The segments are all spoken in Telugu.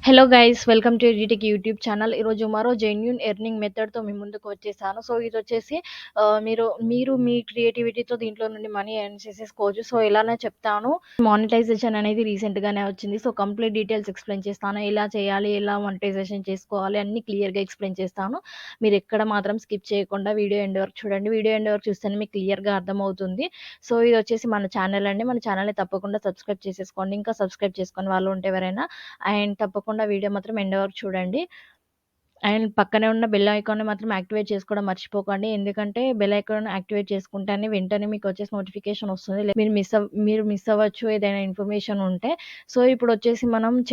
Hello guys, welcome to edu techy YouTube channel. ఈరోజు మరో జెన్యూన్ ఎర్నింగ్ మెథడ్‌తో మీ ముందుకు వచ్చేసాను. సో, ఇదొచ్చేసి మీరు మీ క్రియేటివిటీతో దీంట్లో నుండి మనీ ఎర్న్ చేసేసుకోవచ్చు. సో, ఎలానో చెప్తాను. మానిటైజేషన్ అనేది రీసెంట్‌గానే వచ్చింది. సో, కంప్లీట్ డీటెయిల్స్ ఎక్స్‌ప్లెయిన్ చేస్తాను. ఎలా చేయాలి, ఎలా మానిటైజేషన్ చేసుకోవాలి అన్నీ క్లియర్‌గా ఎక్స్‌ప్లెయిన్ చేస్తాను. మీరెక్కడ మాత్రం స్కిప్ చేయకుండా వీడియో ఎండ్ వరకు చూడండి. వీడియో ఎండ్ వరకు చూస్తేనే మీకు క్లియర్‌గా అర్థమవుతుంది. సో, ఇదొచ్చేసి మన ఛానల్ అండి. మన ఛానల్‌ని తప్పకుండా సబ్స్క్రైబ్ చేసేసుకోండి. ఇంకా సబ్స్క్రైబ్ చేసుకొని వాళ్ళు ఉంటే ఎవరైనా అండ్ తప్పకుండా వీడియో మాత్రం ఎండ్ వరకు చూడండి. అండ్ పక్కనే ఉన్న బెల్ ఐకాన్‌ని మాత్రం యాక్టివేట్ చేసుకోవడం మర్చిపోకండి. ఎందుకంటే బెల్ ఐకాన్ యాక్టివేట్ చేసుకుంటేనే వెంటనే మీకొచ్చేసి నోటిఫికేషన్ వస్తుంది. మీరు మిస్ అవ్వచ్చు ఏదైనా ఇన్ఫర్మేషన్ ఉంటే. సో, ఇప్పుడొచ్చేసి మనం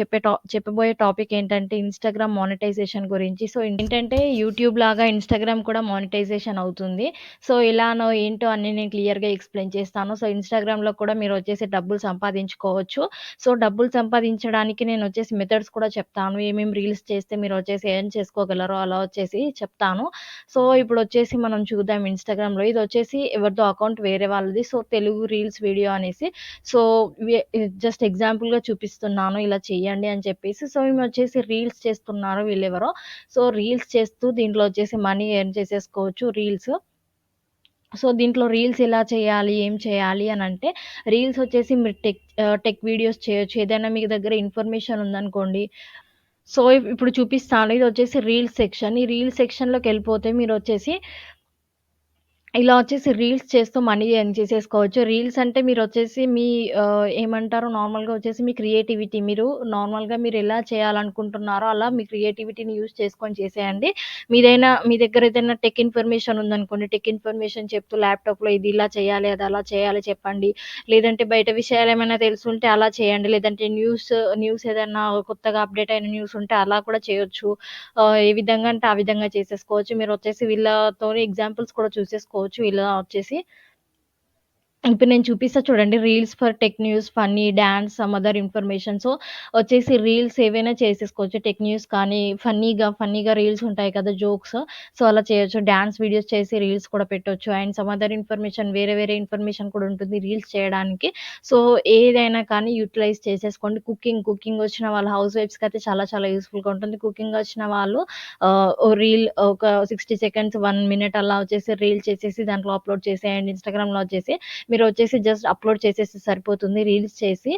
చెప్పబోయే టాపిక్ ఏంటంటే ఇన్‌స్టాగ్రామ్ మానిటైజేషన్ గురించి. సో, ఏంటంటే యూట్యూబ్ లాగా ఇన్‌స్టాగ్రామ్ కూడా మానిటైజేషన్ అవుతుంది. సో, ఎలానో ఏంటో అన్నీ నేను క్లియర్‌గా ఎక్స్‌ప్లెయిన్ చేస్తాను. సో, ఇన్‌స్టాగ్రామ్‌లో కూడా మీరొచ్చేసి డబ్బులు సంపాదించుకోవచ్చు. సో, డబ్బులు సంపాదించడానికి నేనొచ్చేసి మెథడ్స్ కూడా చెప్తాను. ఏమేమి రీల్స్ చేస్తే మీరొచ్చేసి ఎర్న్ చేసుకోగలరో అలా వచ్చేసి చెప్తాను. సో, ఇప్పుడొచ్చేసి మనం చూద్దాం ఇన్‌స్టాగ్రామ్‌లో. ఇదొచ్చేసి ఎవరిదో అకౌంట్ వేరే వాళ్ళది. సో, తెలుగు రీల్స్ వీడియో అనేసి. సో, జస్ట్ ఎగ్జాంపుల్‌గా చూపిస్తున్నాను. ఇలా చేయండి అని చెప్పేసి. సో, ఈమె రీల్స్ చేస్తున్నారు వీళ్ళెవరో. సో, రీల్స్ చేస్తూ దీంట్లో వచ్చేసి మనీ ఎర్న్ చేసేసుకోవచ్చు రీల్స్. సో, దీంట్లో రీల్స్ ఎలా చేయాలి? ఏం చేయాలి అనంటే, రీల్స్ వచ్చేసి మీరు టెక్ వీడియోస్ చేయొచ్చు. ఏదైనా మీ దగ్గర ఇన్ఫర్మేషన్ ఉందనుకోండి. సో, ఇప్పుడు చూపిస్తాను. ఇదొచ్చేసి రీల్స్ సెక్షన్. ఈ రీల్స్ సెక్షన్‌లోకెళ్ళిపోతే మీరొచ్చేసి ఇలా వచ్చేసి రీల్స్ చేస్తూ మనీ ఎర్న్ చేసేసుకోవచ్చు. రీల్స్ అంటే మీరొచ్చేసి ఏమంటారు నార్మల్‌గా వచ్చేసి మీ క్రియేటివిటీ మీరెలా చేయాలనుకుంటున్నారో అలా మీ క్రియేటివిటీని యూజ్ చేసుకొని చేసేయండి. మీ దగ్గర ఏదైనా టెక్ ఇన్ఫర్మేషన్ ఉందనుకోండి. టెక్ ఇన్ఫర్మేషన్ చెప్తూ ల్యాప్‌టాప్‌లో ఇది ఇలా చేయాలి, అది అలా చేయాలి చెప్పండి. లేదంటే బయట విషయాలేమైనా తెలుసుంటే అలా చేయండి. లేదంటే న్యూస్ ఏదన్నా కొత్తగా అప్‌డేట్ అయిన న్యూస్ ఉంటే అలా కూడా చేయొచ్చు. ఏ విధంగా అంటే ఆ విధంగా చేసేసుకోవచ్చు. మీరొచ్చేసి వీళ్ళతోని ఎగ్జాంపుల్స్ కూడా చూసేసుకోవచ్చు. ఇలా వచ్చేసి ఇప్పుడు నేను చూపిస్తా చూడండి. Reels for tech news, funny, dance, some other information. So, వచ్చేసి రీల్స్ ఏవైనా చేసేసుకోవచ్చు. టెక్ న్యూస్ కానీ, ఫన్నీగా రీల్స్ ఉంటాయి కదా! జోక్స్. సో, అలా చేయొచ్చు. డాన్స్ వీడియోస్ చేసి రీల్స్ కూడా పెట్టొచ్చు. అండ్ సమ్ అదర్ ఇన్ఫర్మేషన్ వేరే ఇన్ఫర్మేషన్ కూడా ఉంటుంది రీల్స్ చేయడానికి. సో, ఏదైనా కానీ యుటిలైజ్ చేసేసుకోండి. కుకింగ్ వచ్చిన వాళ్ళ హౌస్ వైఫ్స్‌కయితే చాలా యూజ్‌ఫుల్‌గా ఉంటుంది. కుకింగ్ వచ్చిన వాళ్ళు ఓ రీల్ ఒక 60 సెకండ్స్, 1 మినిట్ అలా వచ్చేసి రీల్ చేసేసి దాంట్లో అప్‌లోడ్ చేసేయండి. ఇన్‌స్టాగ్రామ్‌లో వచ్చేసి మీరొచ్చేసి జస్ట్ అప్‌లోడ్ చేసేస్తే సరిపోతుంది రీల్స్ చేసి.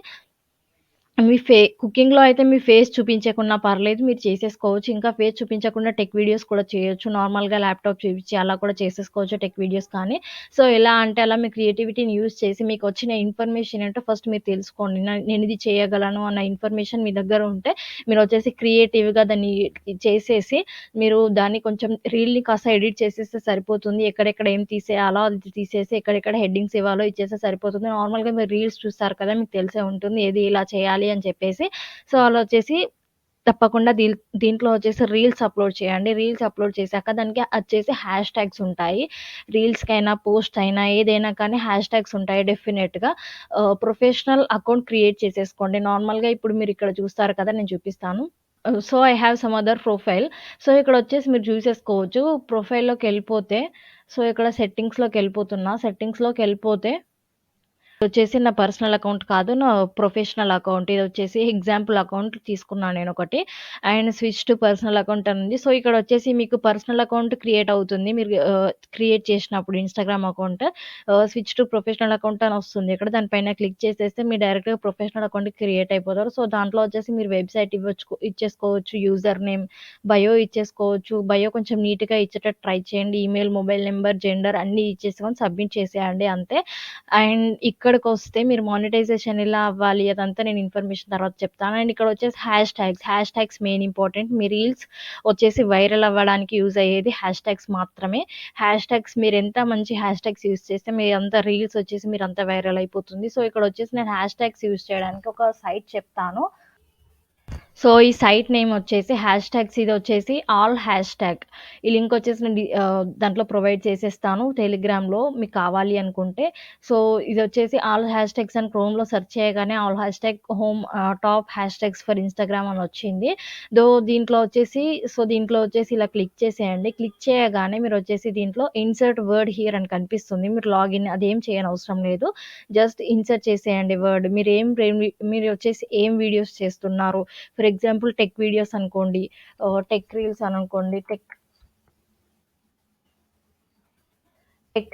కుకింగ్‌లో అయితే మీ ఫేస్ చూపించకున్నా పర్లేదు. మీరు చేసేసుకోవచ్చు. ఇంకా ఫేస్ చూపించకుండా టెక్ వీడియోస్ కూడా చేయొచ్చు. నార్మల్‌గా ల్యాప్‌టాప్ చూపించి అలా కూడా చేసేసుకోవచ్చు టెక్ వీడియోస్ కానీ. సో, ఎలా అంటే అలా మీ క్రియేటివిటీని యూజ్ చేసి మీకొచ్చిన ఇన్ఫర్మేషన్ ఏంటో ఫస్ట్ మీరు తెలుసుకోండి. నేనిది చేయగలను అన్న ఇన్ఫర్మేషన్ మీ దగ్గర ఉంటే మీరొచ్చేసి క్రియేటివ్‌గా దాన్ని చేసేసి మీరు దాన్ని కొంచెం రీల్‌ని కాస్త ఎడిట్ చేసేస్తే సరిపోతుంది. ఎక్కడెక్కడ ఏం తీసేయాలో అది తీసేసి ఎక్కడెక్కడ హెడ్డింగ్స్ ఇవ్వాలో ఇచ్చేస్తే సరిపోతుంది. నార్మల్‌గా మీరు రీల్స్ చూస్తారు కదా! మీకు తెలిసే ఉంటుంది. ఏది ఇలా చేయాలి అని చెప్పేసి. సో, అలా వచ్చేసి తప్పకుండా దీంట్లో వచ్చేసి రీల్స్ అప్‌లోడ్ చేయండి. రీల్స్ అప్‌లోడ్ చేశాక దానికి వచ్చేసి హ్యాష్ ట్యాగ్స్ ఉంటాయి. రీల్స్‌కైనా, పోస్ట్ అయినా ఏదైనా కానీ హ్యాష్ ట్యాగ్స్ ఉంటాయి డెఫినెట్‌గా. ప్రొఫెషనల్ అకౌంట్ క్రియేట్ చేసేసుకోండి. నార్మల్‌గా ఇప్పుడు మీరిక్కడ చూస్తారు కదా! నేను చూపిస్తాను. So, I have some other profile. So, ఇక్కడొచ్చేసి మీరు చూసేసుకోవచ్చు. ప్రొఫైల్‌లోకెళ్ళిపోతే సో, ఇక్కడ సెట్టింగ్స్‌లోకెళ్ళిపోతున్నా. సెట్టింగ్స్‌లోకెళ్ళిపోతే వచ్చేసి నా పర్సనల్ అకౌంట్ కాదు. నా ప్రొఫెషనల్ అకౌంట్. ఇదొచ్చేసి ఎగ్జాంపుల్ అకౌంట్ తీసుకున్నా నేనొకటి. And switch to personal account అని ఉంది. సో, ఇక్కడొచ్చేసి మీకు పర్సనల్ అకౌంట్ క్రియేట్ అవుతుంది. మీరు క్రియేట్ చేసినప్పుడు Instagram account. Switch to professional account అని వస్తుంది ఇక్కడ. దానిపైన క్లిక్ చేసేస్తే మీరు డైరెక్ట్‌గా ప్రొఫెషనల్ అకౌంట్‌కి క్రియేట్ అయిపోతారు. సో, దాంట్లో వచ్చేసి మీరు వెబ్‌సైట్ ఇచ్చేసుకోవచ్చు. యూజర్ నేమ్, బయో ఇచ్చేసుకోవచ్చు. బయో కొంచెం నీట్‌గా ఇచ్చేటట్టు ట్రై చేయండి. ఈమెయిల్, మొబైల్ నంబర్, జెండర్ అన్నీ ఇచ్చేసుకొని సబ్మిట్ చేసేయండి అంతే. అండ్ ఇక్కడికొస్తే మీరు మానిటైజేషన్ ఎలా అవ్వాలి అదంతా నేను ఇన్ఫర్మేషన్ తర్వాత చెప్తాను. అండ్ ఇక్కడొచ్చేసి హ్యాష్ ట్యాగ్స్ మెయిన్ ఇంపార్టెంట్. మీ రీల్స్ వచ్చేసి వైరల్ అవ్వడానికి యూజ్ అయ్యేది హ్యాష్ ట్యాగ్స్ మాత్రమే. హ్యాష్ ట్యాగ్స్ మీరెంత మంచి హ్యాష్ ట్యాగ్స్ యూజ్ చేస్తే మీ అంత రీల్స్ వచ్చేసి మీరంత వైరల్ అయిపోతుంది. సో, ఇక్కడొచ్చేసి నేను హ్యాష్ ట్యాగ్స్ యూజ్ చేయడానికి ఒక సైట్ చెప్తాను. సో, ఈ సైట్ నేమ్ వచ్చేసి హ్యాష్ ట్యాగ్స్ ఇదొచ్చేసి ఆల్ హ్యాష్ ట్యాగ్. ఈ లింక్ వచ్చేసి నేను దాంట్లో ప్రొవైడ్ చేసేస్తాను టెలిగ్రామ్‌లో మీకు కావాలి అనుకుంటే. సో, ఇదొచ్చేసి ఆల్ హ్యాష్ ట్యాగ్స్ అని క్రోమ్‌లో సెర్చ్ చేయగానే all hash tag top hash tags for Instagram అని వచ్చింది. దీంట్లో వచ్చేసి ఇలా క్లిక్ చేసేయండి. క్లిక్ చేయగానే మీరొచ్చేసి దీంట్లో ఇన్సర్ట్ వర్డ్ హియర్ అని కనిపిస్తుంది. మీరు లాగిన్ అదేం చేయనవసరం లేదు. జస్ట్ ఇన్సర్ట్ చేసేయండి వర్డ్. మీరు వచ్చేసి ఏం వీడియోస్ చేస్తున్నారు? For for example tech videos అనుకోండి, టెక్ రీల్స్ అనుకోండి, టెక్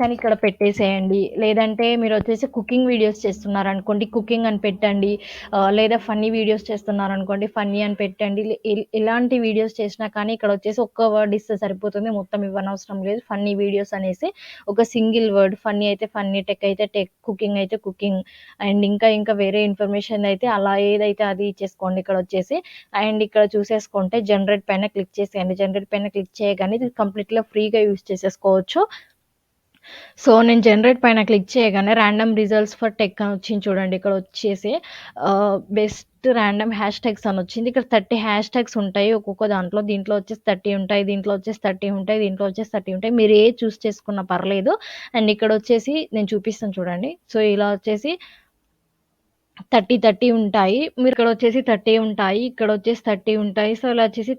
అని ఇక్కడ పెట్టేసేయండి. లేదంటే మీరొచ్చేసి కుకింగ్ వీడియోస్ చేస్తున్నారనుకోండి, కుకింగ్ అని పెట్టండి. లేదా ఫన్నీ వీడియోస్ చేస్తున్నారనుకోండి, ఫన్నీ అని పెట్టండి. ఎలాంటి వీడియోస్ చేసినా కానీ ఇక్కడొచ్చేసి ఒక్క వర్డ్ ఇస్తే సరిపోతుంది. మొత్తం ఇవ్వనవసరం లేదు. ఫన్నీ వీడియోస్ అనేసి ఒక సింగిల్ వర్డ్, ఫన్నీ అయితే ఫన్నీ, టెక్ అయితే టెక్, కుకింగ్ అయితే కుకింగ్, అండ్ ఇంకా వేరే ఇన్ఫర్మేషన్ అయితే అలా ఏదైతే అది ఇచ్చేసుకోండి ఇక్కడొచ్చేసి. అండ్ ఇక్కడ చూసేసుకుంటే జనరేట్ పైన క్లిక్ చేసేయండి. జనరేట్ పైన క్లిక్ చేయగానే ఇది కంప్లీట్‌గా ఫ్రీగా యూజ్ చేసేసుకోవచ్చు. సో, నేను జనరేట్ పైన క్లిక్ చేయగానే రాండమ్ రిజల్ట్స్ ఫర్ టెక్ అని వచ్చింది చూడండి. ఇక్కడ వచ్చేసి బెస్ట్ రాండమ్ హ్యాష్ ట్యాగ్స్ అని వచ్చింది. ఇక్కడ 30 హ్యాష్ ట్యాగ్స్ ఉంటాయి ఒక్కొక్క దాంట్లో. దీంట్లో వచ్చేసి 30 ఉంటాయి. దీంట్లో వచ్చేసి 30 ఉంటాయి. దీంట్లో వచ్చేసి 30 ఉంటాయి. మీరు ఏది చూస్ చేసుకున్నా పర్లేదు. అండ్ ఇక్కడ వచ్చేసి నేను చూపిస్తాను చూడండి. సో, ఇలా వచ్చేసి 30 ఉంటాయి. మీరిక్కడొచ్చేసి 30 ఉంటాయి. ఇక్కడొచ్చేసి 30 ఉంటాయి. సో, ఇలా వచ్చేసి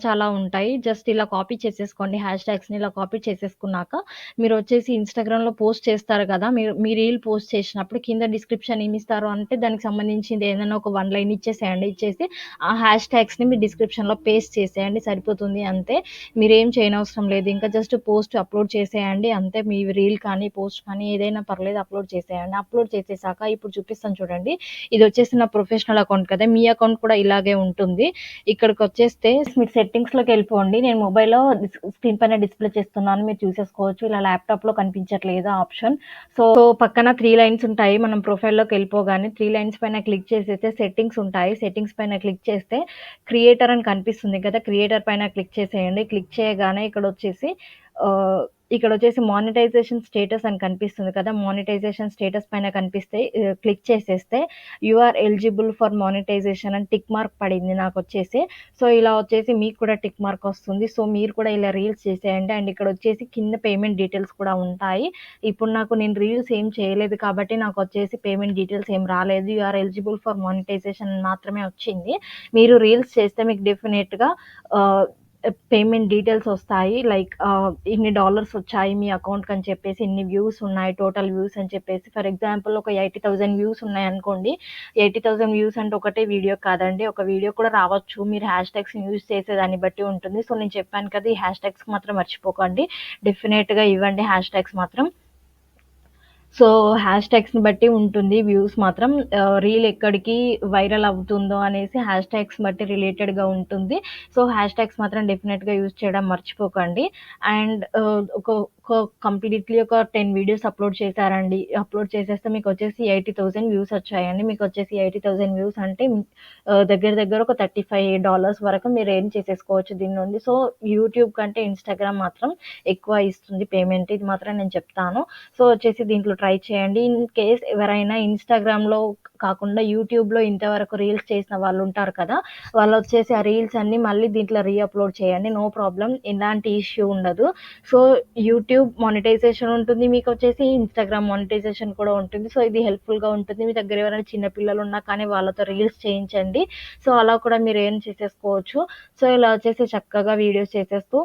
చాలా ఉంటాయి. జస్ట్ ఇలా కాపీ చేసేసుకోండి. హ్యాష్ ట్యాగ్స్‌ని ఇలా కాపీ చేసేసుకున్నాక, మీరొచ్చేసి ఇన్‌స్టాగ్రామ్‌లో పోస్ట్ చేస్తారు కదా! మీ రీల్ పోస్ట్ చేసినప్పుడు కింద డిస్క్రిప్షన్ ఏమిస్తారు అంటే, దానికి సంబంధించింది ఏదైనా ఒక 1 లైన్ ఇచ్చేసేయండి. ఇచ్చేసి ఆ హ్యాష్ ట్యాగ్స్‌ని మీ డిస్క్రిప్షన్‌లో పేస్ట్ చేసేయండి సరిపోతుంది అంతే. మీరేం చేయనవసరం లేదు. ఇంకా జస్ట్ పోస్ట్ అప్‌లోడ్ చేసేయండి అంతే. మీ రీల్ కానీ, పోస్ట్ కానీ ఏదైనా పర్లేదు అప్‌లోడ్ చేసేయండి. అప్‌లోడ్ చేసేసాక ఇప్పుడు చూపిస్తాను చూడండి. ఇది వచ్చేసి నా ప్రొఫెషనల్ అకౌంట్ కదా! మీ అకౌంట్ కూడా ఇలాగే ఉంటుంది. ఇక్కడికొచ్చేస్తే మీరు సెట్టింగ్స్‌లోకి వెళ్ళిపోండి. నేను మొబైల్‌లో స్క్రీన్ పైన డిస్‌ప్లే చేస్తున్నాను. మీరు చూసేసుకోవచ్చు. ఇలా ల్యాప్‌టాప్‌లో కనిపించట్లేదు ఆప్షన్. సో, పక్కన 3 లైన్స్ ఉంటాయి. మనం ప్రొఫైల్‌లోకి వెళ్ళిపోగానే 3 లైన్స్ పైన క్లిక్ చేసేస్తే సెట్టింగ్స్ ఉంటాయి. సెట్టింగ్స్ పైన క్లిక్ చేస్తే క్రియేటర్ అని కనిపిస్తుంది కదా! క్రియేటర్ పైన క్లిక్ చేసేయండి. క్లిక్ చేయగానే ఇక్కడొచ్చేసి ఆహ్, ఇక్కడొచ్చేసి మానిటైజేషన్ స్టేటస్ అని కనిపిస్తుంది కదా! మానిటైజేషన్ స్టేటస్ పైన కనిపిస్తే క్లిక్ చేసేస్తే you are eligible for monetization అని టిక్ మార్క్ పడింది నాకొచ్చేసి. సో, ఇలా వచ్చేసి మీకు కూడా టిక్ మార్క్ వస్తుంది. సో, మీరు కూడా ఇలా రీల్స్ చేసేయండి. అండ్ ఇక్కడొచ్చేసి కింద పేమెంట్ డీటెయిల్స్ కూడా ఉంటాయి. ఇప్పుడు నేను రీల్స్ ఏం చేయలేదు కాబట్టి నాకొచ్చేసి పేమెంట్ డీటెయిల్స్ ఏం రాలేదు. You are eligible for monetization మాత్రమే వచ్చింది. మీరు రీల్స్ చేస్తే మీకు డెఫినిట్‌గా ఆహ్, పేమెంట్ డీటెయిల్స్ వస్తాయి. లైక్ ఇన్ని డాలర్స్ వచ్చాయి మీ అకౌంట్‌కి అని చెప్పేసి, ఇన్ని వ్యూస్ ఉన్నాయి, టోటల్ వ్యూస్ అని చెప్పేసి. ఫర్ ఎగ్జాంపుల్ ఒక 80,000 వ్యూస్ ఉన్నాయనుకోండి. 80,000 వ్యూస్ అంటే ఒకటే వీడియో కాదండి. ఒక వీడియో కూడా రావచ్చు. మీరు హ్యాష్ ట్యాగ్స్‌ని యూజ్ చేసేదాన్ని బట్టి ఉంటుంది. సో, నేను చెప్పాను కదా! ఈ హ్యాష్ ట్యాగ్స్‌కి మాత్రం మర్చిపోకండి. డెఫినిట్‌గా ఇవ్వండి హ్యాష్ ట్యాగ్స్ మాత్రం. సో, హ్యాష్ ట్యాగ్స్‌ని బట్టి ఉంటుంది వ్యూస్ మాత్రం. రీల్ ఎక్కడికి వైరల్ అవుతుందో అనేసి హ్యాష్ ట్యాగ్స్ బట్టి రిలేటెడ్‌గా ఉంటుంది. సో, హ్యాష్ ట్యాగ్స్ మాత్రం డెఫినిట్‌గా యూజ్ చేయడం మర్చిపోకండి. అండ్ కంప్లీట్‌లీ ఒక 10 వీడియోస్ అప్‌లోడ్ చేశారండి. అప్‌లోడ్ చేసేస్తే మీకొచ్చేసి 80,000 వ్యూస్ వచ్చాయండి. మీకొచ్చేసి 80,000 వ్యూస్ అంటే దగ్గర ఒక $35 వరకు మీరు ఎర్న్ చేసేసుకోవచ్చు దీని నుండి. సో, యూట్యూబ్ కంటే ఇన్‌స్టాగ్రామ్ మాత్రం ఎక్కువ ఇస్తుంది పేమెంట్. ఇది మాత్రం నేను చెప్తాను. సో, వచ్చేసి దీంట్లో ట్రై చేయండి. ఇన్ కేస్ ఎవరైనా ఇన్‌స్టాగ్రామ్‌లో కాకుండా యూట్యూబ్‌లో ఇంతవరకు రీల్స్ చేసిన వాళ్ళుంటారు కదా! వాళ్ళొచ్చేసి ఆ రీల్స్ అన్నీ మళ్ళీ దీంట్లో అప్‌లోడ్ చేయండి. No problem. ఎలాంటి ఇష్యూ ఉండదు. సో, యూట్యూబ్ మానిటైజేషన్ ఉంటుంది. మీకొచ్చేసి ఇన్‌స్టాగ్రామ్ మానిటైజేషన్ కూడా ఉంటుంది. సో, ఇది హెల్ప్‌ఫుల్‌గా ఉంటుంది. మీ దగ్గర ఎవరైనా చిన్న పిల్లలున్నా కానీ వాళ్ళతో రీల్స్ చేయించండి. సో, అలా కూడా మీరు ఎర్న్ చేసేసుకోవచ్చు. సో, ఇలా వచ్చేసి చక్కగా వీడియోస్ చేసేస్తూ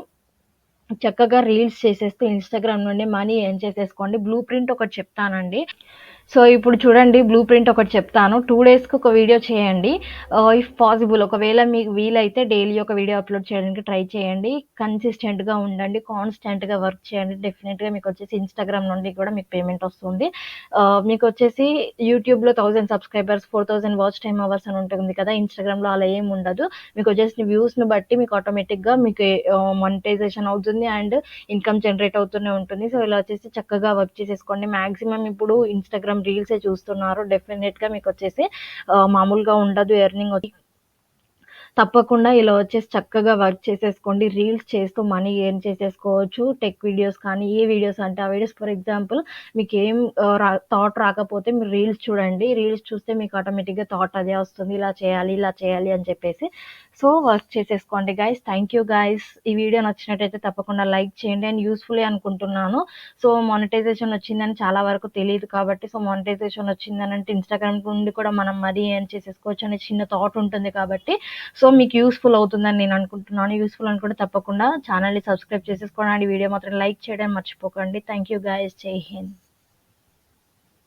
చక్కగా రీల్స్ చేసేస్తూ ఇన్‌స్టాగ్రామ్ నుండి మనీ ఎర్న్ చేసేసుకోండి. బ్లూ ప్రింట్ ఒకటి చెప్తానండి. సో, ఇప్పుడు చూడండి బ్లూ ప్రింట్ ఒకటి చెప్తాను. 2 డేస్‌కి ఒక వీడియో చేయండి. ఇఫ్ పాసిబుల్ ఒకవేళ మీకు వీలైతే డైలీ ఒక వీడియో అప్‌లోడ్ చేయడానికి ట్రై చేయండి. కన్సిస్టెంట్‌గా ఉండండి. కాన్స్టెంట్‌గా వర్క్ చేయండి. డెఫినిట్‌గా మీకొచ్చేసి ఇన్‌స్టాగ్రామ్ నుండి కూడా మీకు పేమెంట్ వస్తుంది. మీకొచ్చేసి యూట్యూబ్‌లో 1000 సబ్‌స్క్రైబర్స్, 4000 వాచ్ టైమ్ అవర్స్ అని ఉంటుంది కదా! ఇన్‌స్టాగ్రామ్‌లో అలా ఏమి ఉండదు. మీకొచ్చేసి వ్యూస్‌ని బట్టి మీకు ఆటోమేటిక్‌గా మీకు మానిటైజేషన్ అవుతుంది అండ్ ఇన్‌కమ్ జనరేట్ అవుతూనే ఉంటుంది. సో, ఇలా వచ్చేసి చక్కగా వర్క్ చేసేసుకోండి. మాక్సిమం ఇప్పుడు ఇన్‌స్టాగ్రామ్ రీల్సే చూస్తున్నారు. డెఫినిట్‌గా మీకొచ్చేసి మామూలుగా ఉండదు ఎర్నింగ్ తప్పకుండా ఇలా వచ్చేసి చక్కగా వర్క్ చేసేసుకోండి. రీల్స్ చేస్తూ మనీ ఎర్న్ చేసేసుకోవచ్చు. టెక్ వీడియోస్ కానీ, ఏ వీడియోస్ అంటే ఆ వీడియోస్ ఫర్ ఎగ్జాంపుల్ మీకేం థాట్ రాకపోతే మీరు రీల్స్ చూడండి. రీల్స్ చూస్తే మీకు ఆటోమేటిక్‌గా థాట్ అదే వస్తుంది. ఇలా చేయాలి అని చెప్పేసి. సో, వర్క్ చేసేసుకోండి గైస్. Thank you guys. ఈ వీడియో నచ్చినట్టయితే తప్పకుండా లైక్ చేయండి అండ్ యూజ్‌ఫుల్లే అనుకుంటున్నాను. సో, మానిటైజేషన్ వచ్చిందని చాలా వరకు తెలీదు కాబట్టి, సో, మానిటైజేషన్ వచ్చిందనంటే ఇన్‌స్టాగ్రామ్ నుండి కూడా మనం మనీ ఎర్న్ చేసేసుకోవచ్చు అనే చిన్న థాట్ ఉంటుంది కాబట్టి, సో, మీకు యూజ్‌ఫుల్ అవుతుందని నేను అనుకుంటున్నాను. యూజ్‌ఫుల్ అనుకుంటే తప్పకుండా ఛానెల్‌ని సబ్స్క్రైబ్ చేసేసుకోండి అండ్ ఈ వీడియో మాత్రం లైక్ చేయడం మర్చిపోకండి. Thank you guys. జై హింద్.